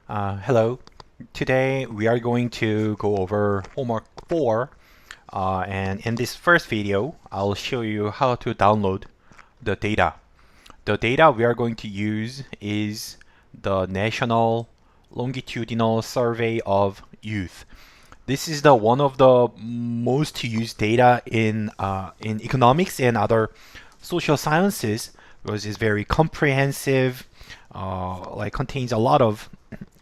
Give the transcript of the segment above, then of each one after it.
Hello. Today we are going to go over homework 4 and in this first video I'll show you how to download the data. The data we are going to use is the National Longitudinal Survey of Youth. This is the one of the most used data in economics and other social sciences because it's very comprehensive, like contains a lot of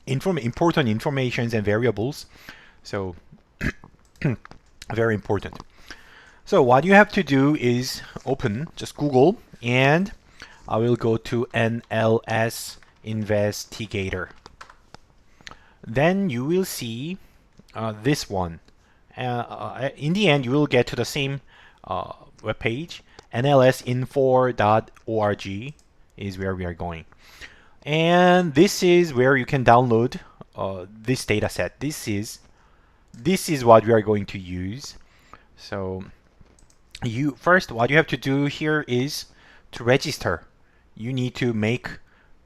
important informations and variables. So very important. So what you have to do is open just Google and I will go to NLS Investigator. Then you will see this one. In the end, you will get to the same web page. nlsinfor.org is where we are going. And this is where you can download this data set. This is what we are going to use. So what you have to do here is to register. You need to make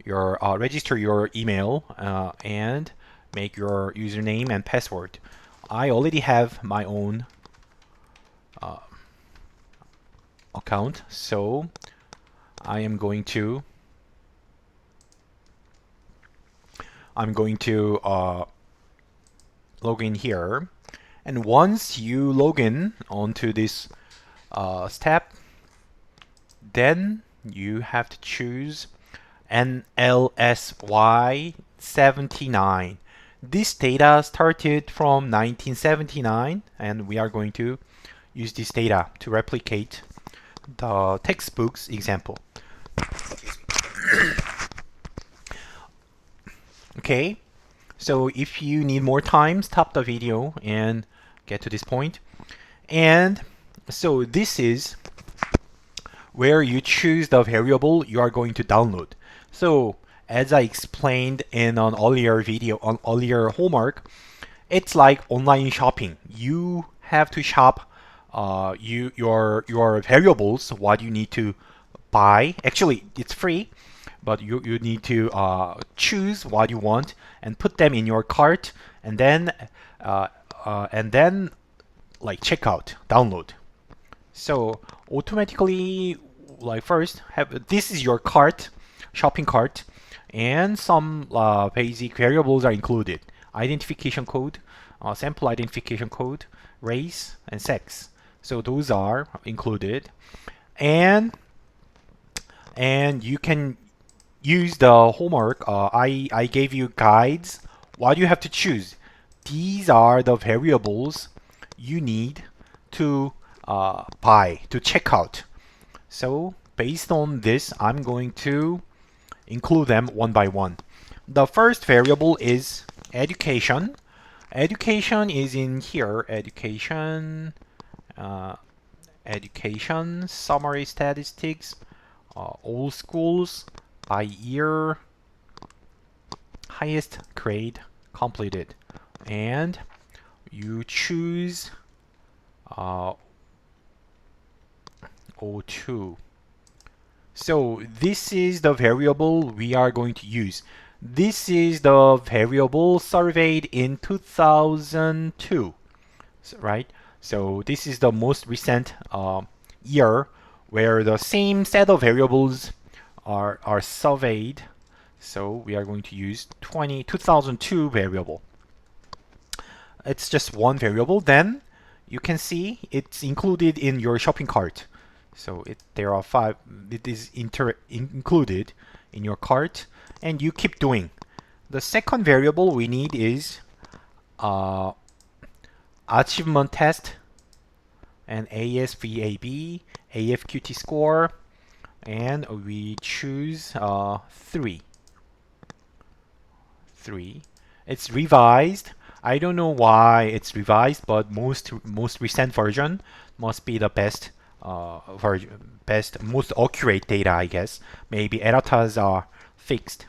your register your email and make your username and password. I already have my own account, so I am going to log in here, and once you log in onto this step, then you have to choose NLSY 79. This data started from 1979, and we are going to use this data to replicate the textbook's example. Okay, so if you need more time, stop the video and get to this point. And so this is where you choose the variable you are going to download. So as I explained in an earlier video, on earlier homework, it's like online shopping. You have to shop your variables, what you need to buy. Actually, it's free, but you need to choose what you want and put them in your cart, and then like checkout, download. So automatically, like first, this is your cart, shopping cart, and some basic variables are included: identification code, sample identification code, race, and sex. So those are included, and you can use the homework. I gave you guides. What you have to choose. These are the variables you need to buy, to check out. So based on this, I'm going to include them one by one. The first variable is education. Education is in here. Education, summary statistics, all schools by year, highest grade completed, and you choose 02. So this is the variable we are going to use. This is the variable surveyed in 2002, right? So this is the most recent year where the same set of variables are surveyed. So we are going to use 2002 variable. It's just one variable. Then you can see it's included in your shopping cart. So there are 5. It is included in your cart, and you keep doing. The second variable we need is achievement test and ASVAB, AFQT score, and we choose 3. It's revised. I don't know why it's revised, but most recent version must be the best most accurate data, I guess. Maybe erratas are fixed.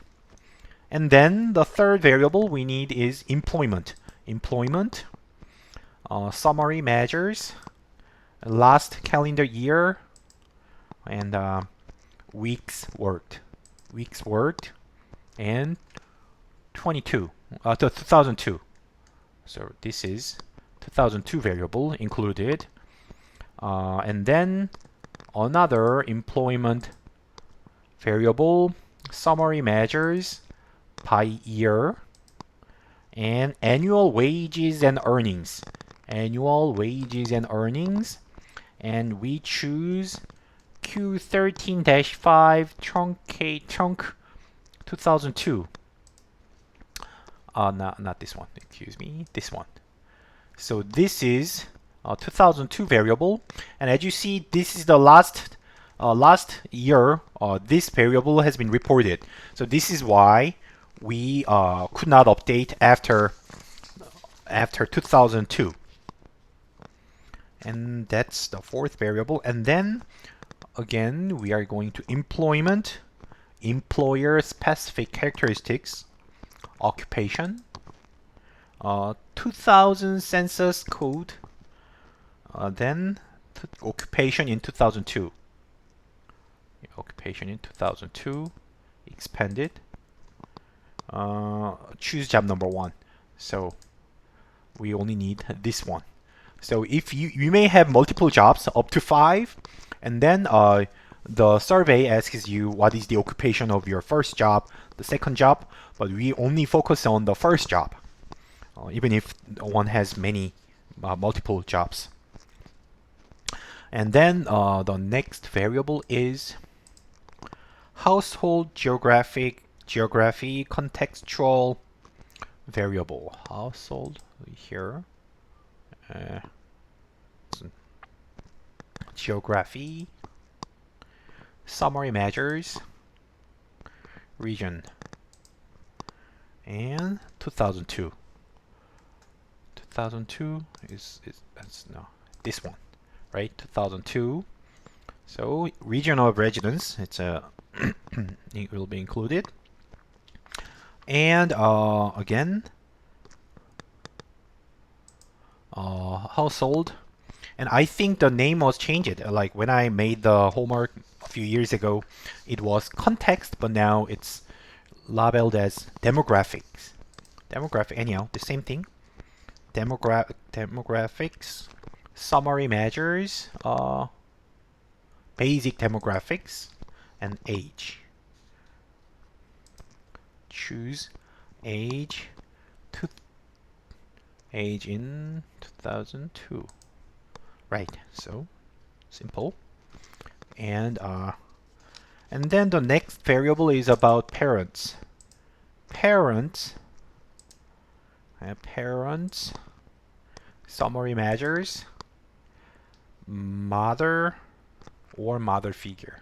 And then the third variable we need is employment. Summary measures, last calendar year, and weeks worked, and 22. to 2002. So this is 2002 variable included. And then another employment variable, summary measures by year, and annual wages and earnings. Annual wages and earnings. And we choose Q13-5 trunk 2002. Not this one, excuse me, this one. So this is 2002 variable, and as you see, this is the last year this variable has been reported. So this is why we could not update after 2002. And that's the fourth variable. And then again, we are going to employment, employer specific characteristics, occupation, 2000 census code, then occupation in 2002. Occupation in 2002, expanded. Choose job number 1. So we only need this one. So if you may have multiple jobs up to 5, and then the survey asks you what is the occupation of your first job, the second job, but we only focus on the first job, even if one has many multiple jobs. And then the next variable is household geography contextual variable. Household here. Geography, summary measures, region, and 2002. 2002 that's no, this one, right? 2002. So region of residence, it's a it will be included. And again, household. And I think the name was changed. Like when I made the homework a few years ago, it was context, but now it's labeled as demographics. Demographic, anyhow, the same thing. Demographics, summary measures, basic demographics, and age. Choose age in 2002. Right, so simple. And then the next variable is about parents. Parents, summary measures, mother or mother figure.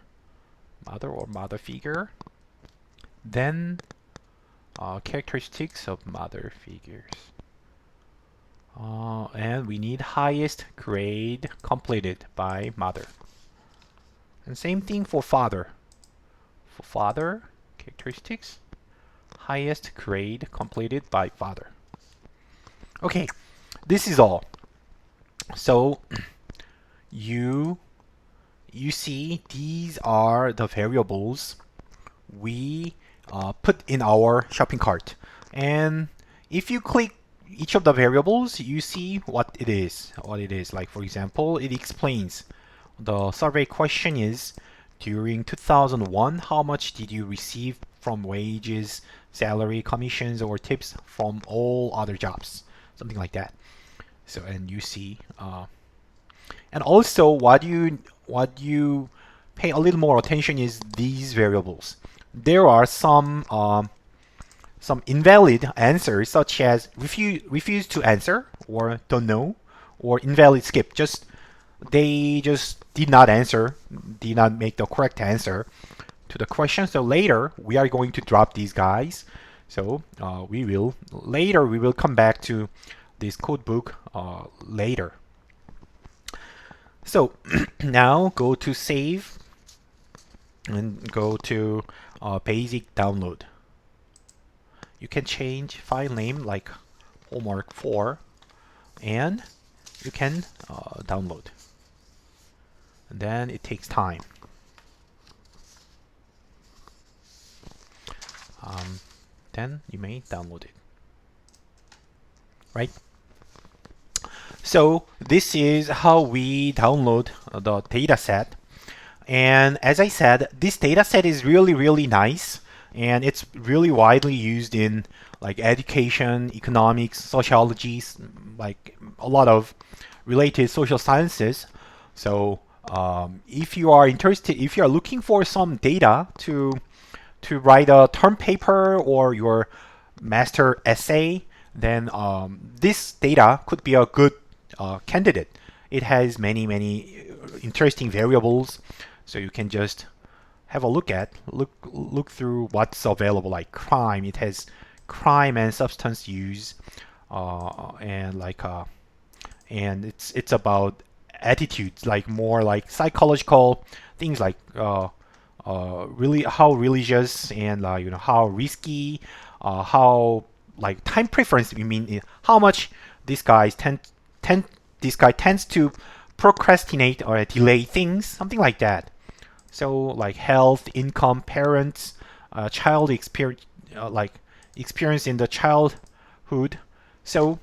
Then characteristics of mother figures. And we need highest grade completed by mother. And same thing for father. For father, characteristics, highest grade completed by father. Okay, this is all. So you see, these are the variables we put in our shopping cart. And if you click each of the variables, you see what it is. Like, for example, it explains the survey question is, during 2001, how much did you receive from wages, salary, commissions, or tips from all other jobs? Something like that. So, and you see, and also what you pay a little more attention is these variables. There are some invalid answers, such as refuse to answer, or don't know, or invalid skip. They just did not make the correct answer to the question. So later we are going to drop these guys. So we will come back to this code book later. So now go to save and go to basic download. You can change file name like homework 4, and you can download. And then it takes time. Then you may download it. right? So this is how we download the data set. And as I said, this data set is really, really nice, and it's really widely used in like education, economics, sociology, like a lot of related social sciences. So if you are interested, if you are looking for some data to write a term paper or your master essay, then this data could be a good candidate. It has many, many interesting variables, so you can just have a look through what's available, like crime. It has crime and substance use, and and it's about attitudes, like more like psychological things, like really how religious and how risky, how like time preference. You mean how much this tend this guy tends to procrastinate or delay things, something like that. So like health, income, parents, child experience, like experience in the childhood. So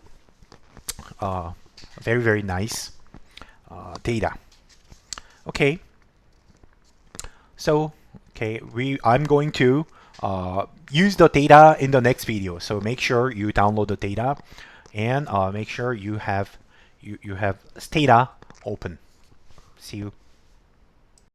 very, very nice data. Okay, so I'm going to use the data in the next video. So make sure you download the data and make sure you have Stata open. See you.